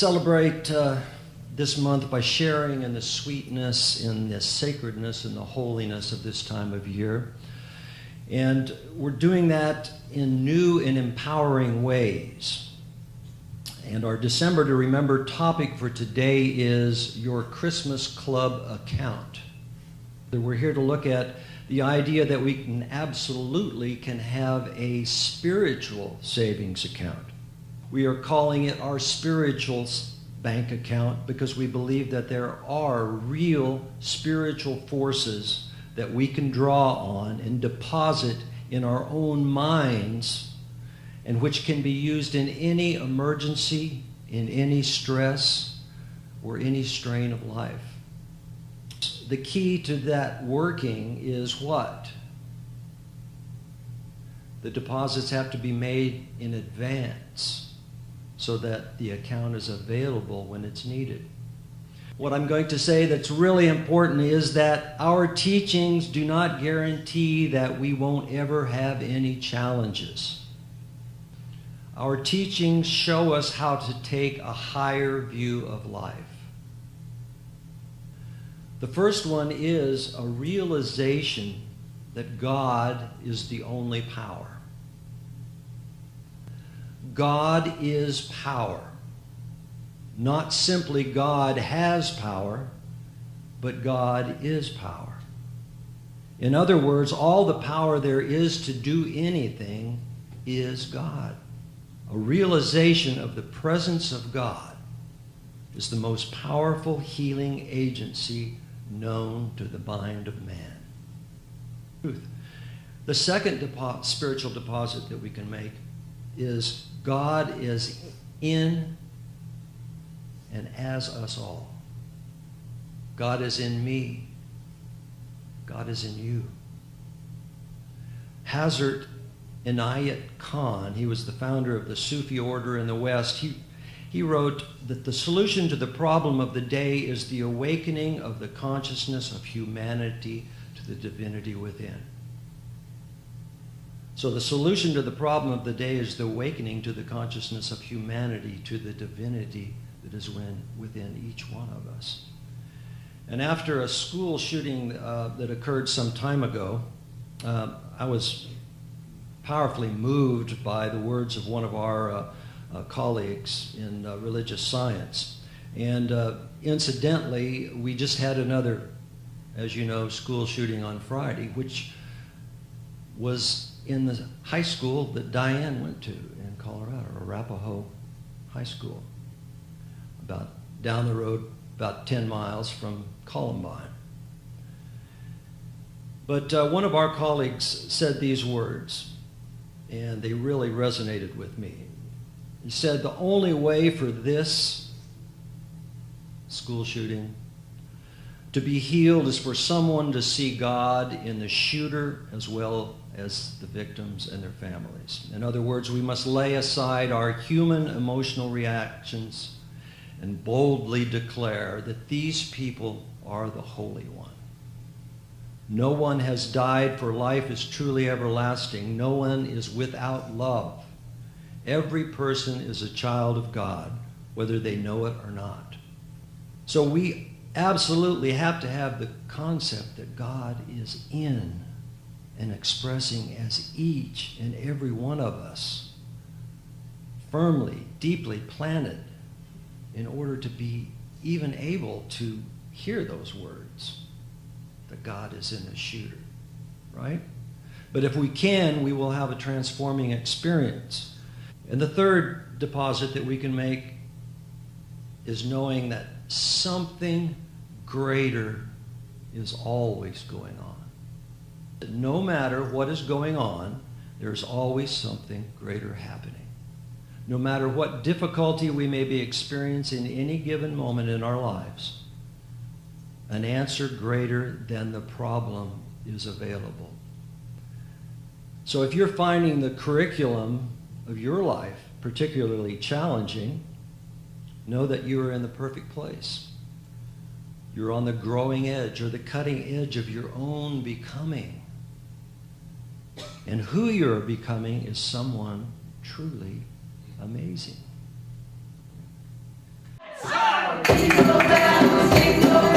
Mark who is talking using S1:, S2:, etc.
S1: celebrate this month by sharing in the sweetness, in the sacredness, and the holiness of this time of year. And we're doing that in new and empowering ways. And our December to Remember topic for today is your Christmas Club account. We're here to look at the idea that we can absolutely have a spiritual savings account. We are calling it our spiritual bank account because we believe that there are real spiritual forces that we can draw on and deposit in our own minds, and which can be used in any emergency, in any stress, or any strain of life. The key to that working is what? The deposits have to be made in advance so that the account is available when it's needed. What I'm going to say that's really important is that our teachings do not guarantee that we won't ever have any challenges. Our teachings show us how to take a higher view of life. The first one is a realization that God is the only power. God is power. Not simply God has power, but God is power. In other words, all the power there is to do anything is God. A realization of the presence of God is the most powerful healing agency known to the mind of man. Truth. The second spiritual deposit that we can make is God is in and as us all. God is in me. God is in you. Hazrat Inayat Khan, he was the founder of the Sufi order in the West, he wrote that the solution to the problem of the day is the awakening of the consciousness of humanity to the divinity within. So the solution to the problem of the day is the awakening to the consciousness of humanity to the divinity that is within each one of us. And after a school shooting that occurred some time ago, I was powerfully moved by the words of one of our colleagues in religious science. And incidentally, we just had another, as you know, school shooting on Friday, which was in the high school that Diane went to in Colorado, Arapahoe High School, about down the road, about 10 miles from Columbine. But one of our colleagues said these words, and they really resonated with me. He said, the only way for this school shooting to be healed is for someone to see God in the shooter as well as the victims and their families. In other words, we must lay aside our human emotional reactions and boldly declare that these people are the Holy One. No one has died, for life is truly everlasting. No one is without love. Every person is a child of God, whether they know it or not. So we absolutely have to have the concept that God is in and expressing as each and every one of us, firmly, deeply planted, in order to be even able to hear those words, that God is in the shooter, right? But if we can, we will have a transforming experience. And the third deposit that we can make is knowing that something greater is always going on. That no matter what is going on, there's always something greater happening. No matter what difficulty we may be experiencing in any given moment in our lives, an answer greater than the problem is available. So if you're finding the curriculum of your life particularly challenging, know that you are in the perfect place. You're on the growing edge or the cutting edge of your own becoming. And who you're becoming is someone truly amazing.
S2: Jingle bells, jingle